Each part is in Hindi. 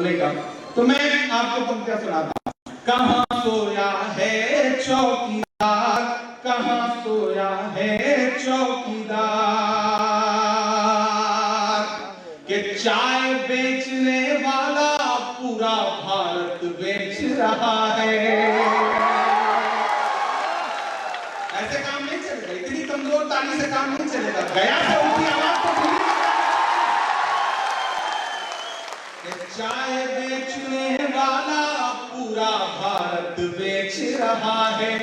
का। तो मैं आपको पंक्तियां सुनाता हूं। कहां सोया है चौकीदार, कहां सोया है चौकीदार, कि चाय बेचने वाला पूरा भारत बेच रहा है। ऐसे काम नहीं चलेगा, इतनी कमजोर ताली से काम नहीं चलेगा। गया से उनकी आवाज तो चाय बेचने वाला पूरा भारत बेच रहा है,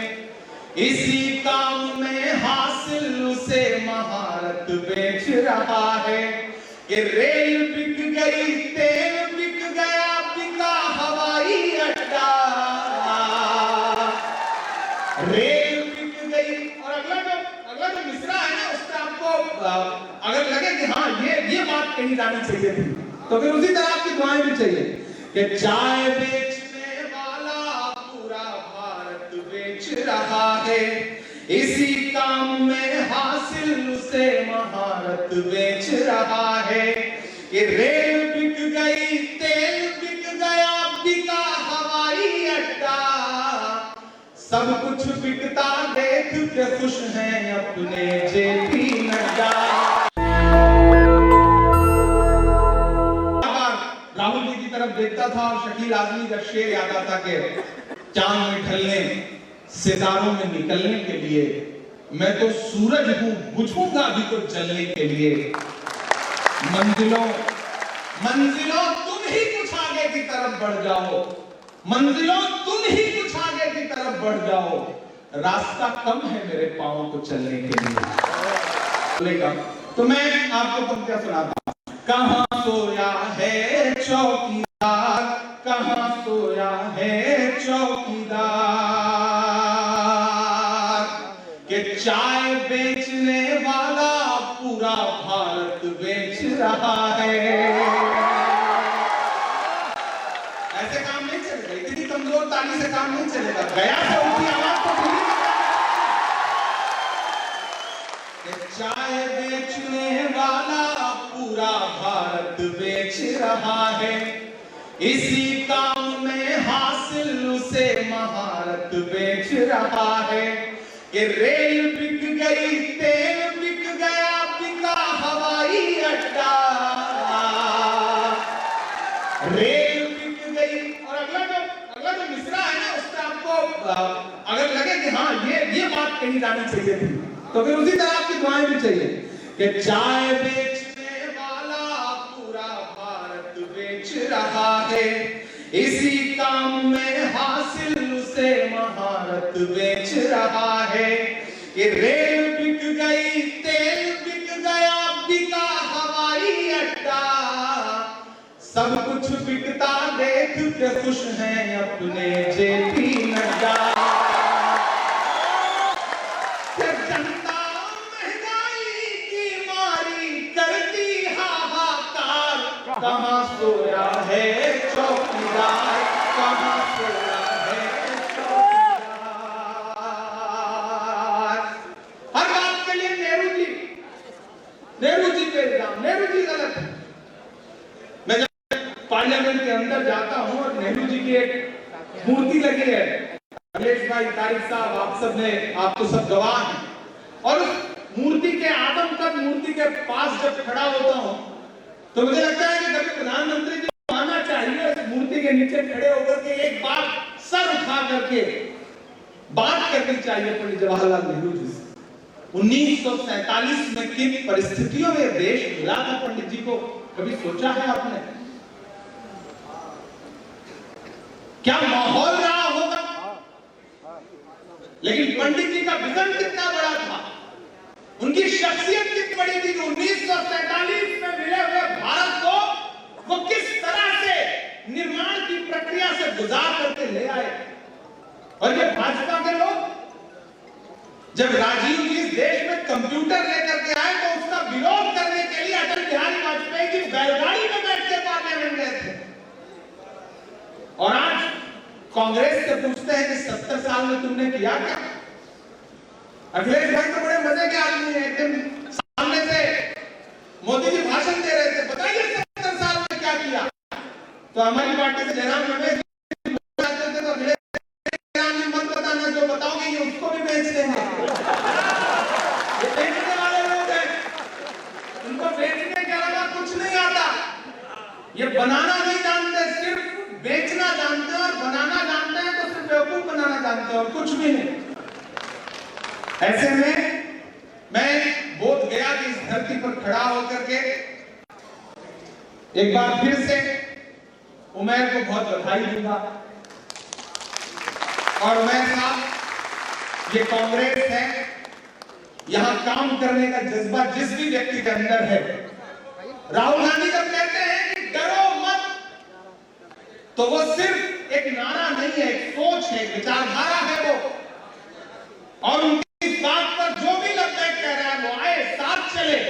इसी काम में हासिल उसे महारत बेच रहा है। कि रेल बिक गई, तेल बिक गया, बिका हवाई अड्डा, रेल बिक गई। और अगला जो मिसरा है ना, उसका आपको अगर लगे कि हाँ ये बात कही जानी चाहिए थी, तो फिर उसी तरह आपकी दुआएं भी चाहिए कि चाय बेचने वाला पूरा भारत बेच रहा है, इसी काम में हासिल उसे महारत बेच रहा है। कि रेल बिक गई, तेल बिक गया, बिका हवाई अड्डा, सब कुछ बिकता देख के खुश हैं अपने जेपी नड्डा। राहुल जी की तरफ देखता था और शकील आजमी का शेर याद आता कि चांद में ढलने, सितारों में निकलने के लिए मैं तो सूरज हूं, बुझूंगा भी तो जलने के लिए। मंजिलों तुम ही कुछ आगे की तरफ बढ़ जाओ, मंजिलों तुम ही कुछ आगे की तरफ बढ़ जाओ, रास्ता कम है मेरे पांव को चलने के लिए। तो मैं आपको पंक्तियां सुनाता हूं। कहां सोया है चौकीदार, कहां सोया है चौकीदार, कि चाय बेचने वाला पूरा भारत बेच रहा है। ऐसे काम नहीं चलेगा, इतनी कमजोर ताली से काम नहीं चलेगा। गया से उनकी आवाज तो चाय बेचने वाला पूरा भारत बेच रहा है, इसी काम में हासिल उसे महारत बेच रहा है। कि रेल बिक गई, तेल बिक गया, बिका हवाई अड्डा, रेल बिक गई। और अगला जो मिसरा है ना, उसका आपको अगर लगे कि हाँ ये बात कही जानी चाहिए थी, तो फिर उसी तरह आपकी दुआएं भी चाहिए कि चाय बेचने वाला पूरा भारत बेच रहा है, इसी काम में हासिल उसे महारत बेच रहा है। कि रेल बिक गई, तेल बिक गया, बिका हवाई अड्डा, सब कुछ बिकता देख के खुश हैं अपने जेपी नड्डा। कहां सोया है चौकीदार, कहां सोया है चौकीदार। हर बात के लिए नेहरू जी पे इल्जाम, नेहरू जी गलत है। मैं जब पार्लियामेंट के अंदर जाता हूं और नेहरू जी की एक मूर्ति लगी है, अखिलेश भाई, तारिक साहब, आप तो सब गवाह हैं, और उस मूर्ति के आदमकद मूर्ति के पास जब खड़ा होता हूं तो मुझे लगता है कि कभी प्रधानमंत्री जी को आना चाहिए, इस मूर्ति के नीचे खड़े होकर के एक बार सर उठा करके बात करनी चाहिए पंडित जवाहरलाल नेहरू जी से। 1947 में किन परिस्थितियों में देश मिला था पंडित जी को, कभी सोचा है आपने? क्या माहौल रहा होगा? लेकिन पंडित जी का विजन कितना बड़ा था, उनकी शख्सियत कितनी बड़ी थी कि 1947 में मिले हुए भारत को वो किस तरह से निर्माण की प्रक्रिया से गुजार करके ले आए। और ये भाजपा के लोग, जब राजीव जी इस देश में कंप्यूटर लेकर के आए तो उसका विरोध करने के लिए अटल बिहारी वाजपेयी की बैलगाड़ी में बैठ के पार्लियामेंट गए थे। और आज कांग्रेस से पूछते हैं कि 70 साल में तुमने किया क्या? अखिलेश भाई तो बड़े मजे के आदमी हैं, एकदम सामने से मोदी जी भाषण दे रहे थे, बताइए 70 साल में क्या किया? तो हमारी पार्टी से जयराम रमेश चाहते थे, तो अगले मत बताना, जो बताओगे ये उसको भी बेचते हैं। ये बेचने वाले लोग हैं, उनको बेचने के अलावा कुछ नहीं आता। ये बनाना नहीं जानते, सिर्फ बेचना जानते हैं, और बनाना जानते हैं तो सिर्फ बेवकूफ बनाना जानते हैं और कुछ भी नहीं। ऐसे में मैं बोध गया कि इस धरती पर खड़ा होकर के एक बार फिर से उमैर को बहुत बधाई दूंगा। और उमैर साहब, ये कांग्रेस है, यहां काम करने का जज्बा जिस भी व्यक्ति के अंदर है। राहुल गांधी जब कहते हैं कि डरो मत, तो वो सिर्फ एक नारा नहीं है, एक सोच है, विचारधारा है वो। और उनकी इस बात पर जो भी लगता है कह रहा है, वो आए, साथ चले,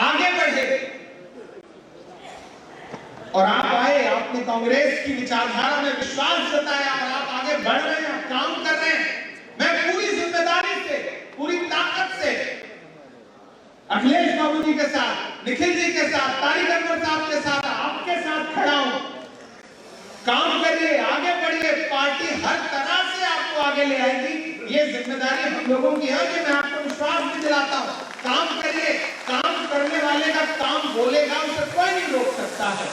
आगे बढ़े। और आप आए, आपने कांग्रेस की विचारधारा में विश्वास जताया और आप आगे बढ़ रहे हैं, काम कर रहे हैं। मैं पूरी जिम्मेदारी से, पूरी ताकत से अखिलेश बाबू जी के साथ, निखिल जी के साथ, तारिक अनवर साहब के साथ, आपके साथ खड़ा हूं। काम करिए, आगे बढ़िए, पार्टी हर तरह से आपको आगे ले आएगी। ये जिम्मेदारी हम लोगों की है कि मैं आपको विश्वास भी दिलाता हूं। काम करिए, काम करने वाले का काम बोलेगा, उसे कोई नहीं रोक सकता है।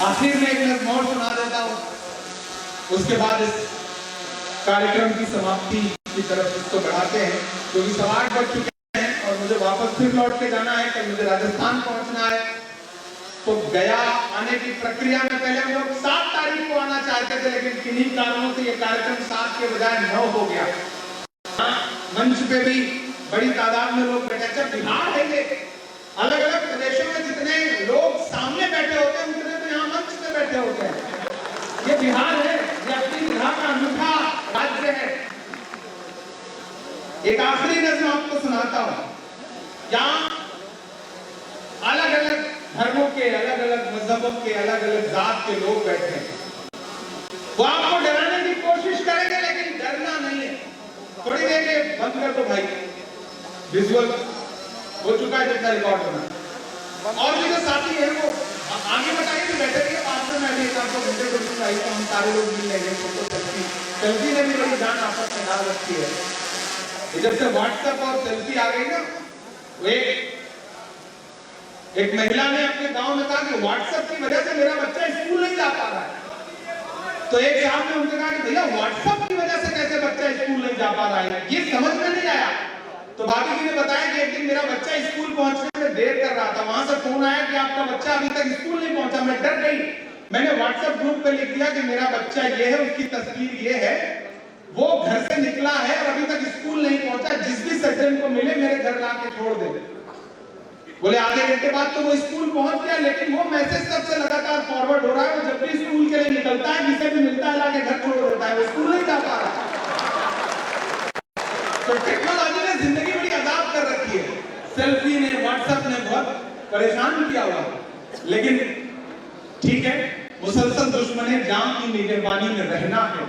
आखिर में एक नज़्म और सुना देता हूं, उसके बाद इस कार्यक्रम की समाप्ति की तरफ इसको बढ़ाते हैं, क्योंकि 8:15 बज चुके हैं और मुझे वापस फिर लौट के जाना है। कल मुझे राजस्थान पहुंचना है। तो गया आने की प्रक्रिया में पहले हम लोग 7 तारीख को आना चाहते थे, लेकिन किन्हीं कारणों से ये कार्यक्रम 7 के बजाय 9 हो गया। मंच पे भी बड़ी तादाद में लोग बैठे। जब बिहार है, ये अलग अलग प्रदेशों में जितने लोग सामने बैठे होते हैं उतने तो यहाँ मंच पे बैठे होते हैं। ये बिहार है, ये अपनी तरह का अनूठा राज्य है। एक आखिरी नज़्म आपको सुनाता हूं। यहाँ अलग अलग धर्मों के, अलग अलग मजहबों के, अलग अलग जात के लोग बैठे हैं। वो आपको डराने की कोशिश करेंगे, लेकिन डरना नहीं है। थोड़ी देर के बंद कर दो भाई, विजुअल हो चुका है जितना रिकॉर्ड होना। और भी जो साथी है वो आगे बताइए कि बैठे रहिए, बाद में मैं भी एक आपको घंटे को दूंगा, हम सारे लोग मिल लेंगे। फोटो सेल्फी ने भी बड़ी जान आपस में डाल रखी है। जब से व्हाट्सएप और सेल्फी आ गई ना, एक महिला ने अपने गांव में कहा कि व्हाट्सएप की वजह से मेरा बच्चा स्कूल नहीं जा पा रहा है। तो एक साहब ने उनसे कहा कि भैया व्हाट्सएप की वजह से कैसे बच्चा स्कूल नहीं जा पा रहा है, ये समझ में नहीं आया। तो भाभी जी ने बताया कि एक दिन मेरा बच्चा स्कूल पहुंचने में देर कर रहा था, वहां से फोन आया कि आपका बच्चा अभी तक स्कूल नहीं पहुंचा। मैं डर गई, मैंने व्हाट्सएप ग्रुप पे लिख दिया कि मेरा बच्चा ये है, उसकी तस्वीर ये है, वो घर से निकला है और अभी तक स्कूल नहीं पहुंचा, जिस भी सज्जन को मिले मेरे घर लाके छोड़ दे। बोले आधे घंटे बाद तो वो स्कूल पहुंच गया, लेकिन वो मैसेज तब से लगातार फॉरवर्ड हो रहा है। वो जब भी स्कूल के लिए निकलता है, जिसे भी मिलता है लाके घर छोड़ देता है, वो स्कूल नहीं जा पा रहा। तो टेक्नोलॉजी ने जिंदगी बड़ी आजाद कर रखी है। सेल्फी ने, व्हाट्सएप ने बहुत परेशान किया हुआ, लेकिन ठीक है, मुसलसल दुश्मन है। जाम की निगरानी में रहना है,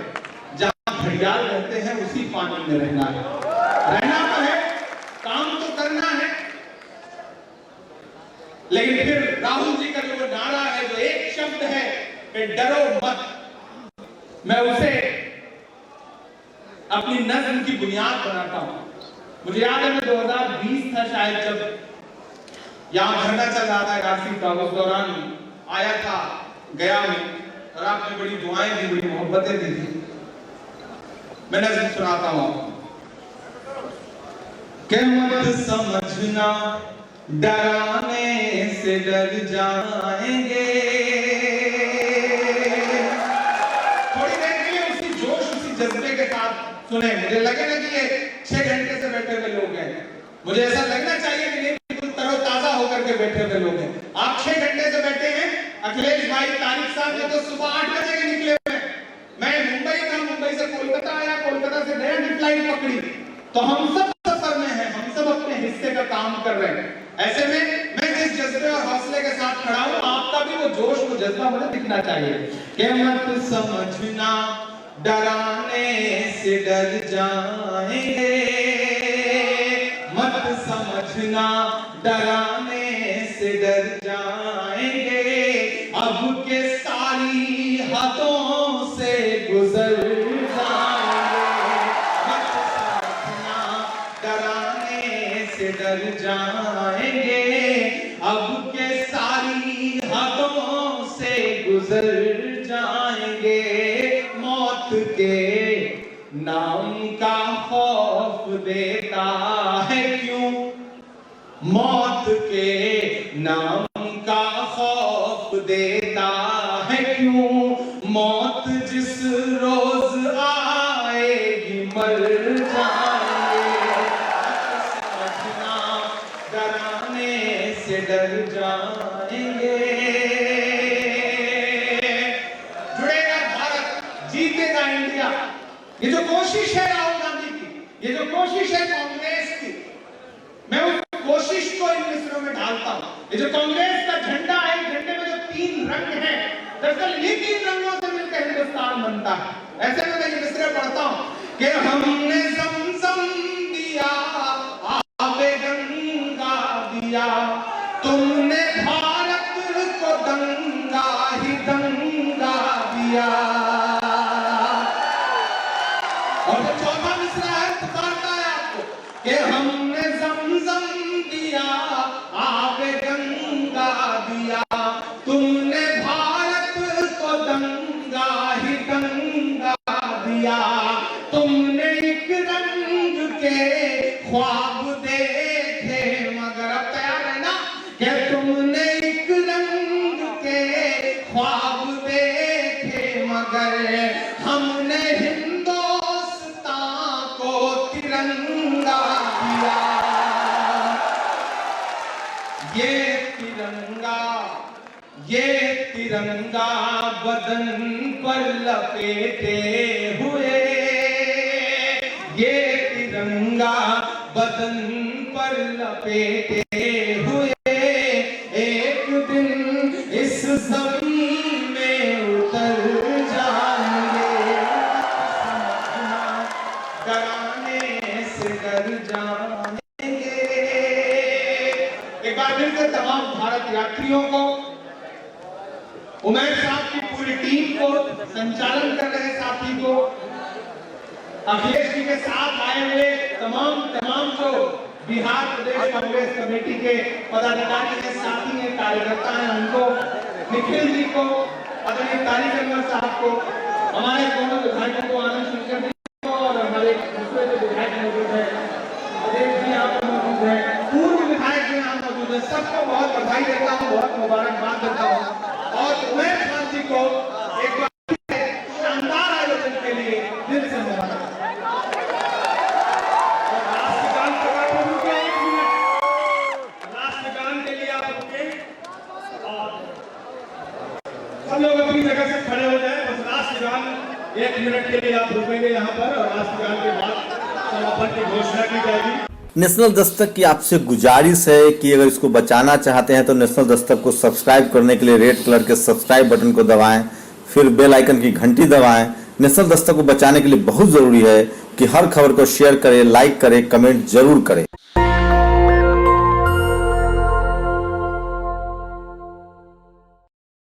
जहां घड़ियाल रहते हैं उसी पानी में रहना है। रहना तो है, काम तो करना है, लेकिन फिर राहुल जी का जो नारा है, जो एक शब्द है कि डरो मत, मैं उसे अपनी नज़्म की बुनियाद बनाता हूं। मुझे याद है, मैं 2020 था शायद, जब यहां धरना चल रहा था राशि का, उस दौरान आया था गया में, और आपने बड़ी दुआएं दी, बड़ी मोहब्बतें दी थी। मैं नज़्म सुनाता हूं कि मत समझना डराने से डर जाएंगे। थोड़ी देर के लिए उसी जोश, उसी जज्बे के साथ सुने। मुझे लगे ना कि ये 6 घंटे से बैठे हुए लोग हैं, मुझे ऐसा लगना चाहिए कि नहीं, बिल्कुल तरोताजा होकर के बैठे हुए लोग हैं। आप 6 घंटे से बैठे हैं। अखिलेश भाई, तारिक साहब ने तो सुबह 8 बजे के निकले हुए। मैं मुंबई था, मुंबई से कोलकाता आया, कोलकाता से नया फ्लाइट पकड़ी। तो हम सब सफर में हैं, हम सब अपने हिस्से का काम कर रहे हैं। ऐसे में मैं जिस जज्बे और हौसले के साथ खड़ा हूं, आपका भी वो जोश, वो जज्बा मुझे दिखना चाहिए कि मत समझना डराने से डर जाएंगे, मत समझना डराने से डर जाएंगे। अब के सारी हदों से गुजर जाएंगे, मत समझना डराने से डर जाएंगे, अब के सारी हदों से गुजर जाएंगे, मौत के नाम का खौफ देता है क्यों, मौत के नाम का खौफ देता है क्यों, मौत जिस रोज आएगी मर जाएंगे, समझना डराने से डर जाएंगे। जुड़ेगा भारत, जीतेगा इंडिया। ये जो कोशिश है राहुल गांधी की, ये जो कोशिश है कांग्रेस की, मैं उस कोशिश को इन मिसरों में ढालता हूं। ये जो कांग्रेस का झंडा है, झंडे में जो 3 रंग हैं, दरअसल ये 3 रंगों से मिलकर हिंदुस्तान बनता है। ऐसे में मैं ये मिसरे पढ़ता हूं कि हमने ज़मज़म दिया, आबे गंगा दिया, तुमने भारत को दंगा ही दंगा दिया। और जो चौथा मिसरा है, पुकारता है आपको कि हमने ज़मज़म दिया, आबे गंगा दिया, तुमने भारत को दंगा ही दंगा दिया, तुमने एक रंग के ख्वाब देखे मगर प्यार है ना, कि तुमने एक रंग के ख्वाब देखे मगर हमने हिंदुस्तान को तिरंगा दिया। ये तिरंगा बदन पर लपेटे हुए, ये तिरंगा बदन पर लपेटे हुए, एक दिन इस जमीन में उतर जाएंगे, समझना डराने से डर जाएंगे। एक बार फिर से तमाम भारत यात्रियों को, उमैर साहब की पूरी टीम को, संचालन कर रहे साथी को, अखिलेश जी के साथ आए हुए तमाम जो बिहार प्रदेश कांग्रेस कमेटी के पदाधिकारी हैं, साथी हैं, कार्यकर्ता हैं, उनको, निखिल जी को, आदरणीय तारिक अनवर साहब को, हमारे दोनों विधायकों को, आनंद शंकर जी को, और हमारे दूसरे जो विधायक मौजूद है, अजय जी यहाँ पर मौजूद है, पूर्व विधायक भी यहाँ मौजूद है, सबको बहुत बधाई देता हूँ, बहुत मुबारकबाद देता हूँ। और उमैर खान जी को एक बार शानदार आयोजन के लिए दिल से मुबारक। और राष्ट्रगान का रुके, 1 मिनट राष्ट्रगान के लिए आप रुके और सब लोग अपनी जगह से खड़े हो जाए। बस राष्ट्रगान 1 मिनट के लिए आप रुकेंगे यहाँ पर, और राष्ट्रगान के बाद समापन की घोषणा की जाएगी। नेशनल दस्तक की आपसे गुजारिश है कि अगर इसको बचाना चाहते हैं तो नेशनल दस्तक को सब्सक्राइब करने के लिए रेड कलर के सब्सक्राइब बटन को दबाएं, फिर बेल आइकन की घंटी दबाएं। नेशनल दस्तक को बचाने के लिए बहुत जरूरी है कि हर खबर को शेयर करें, लाइक करें, कमेंट जरूर करें।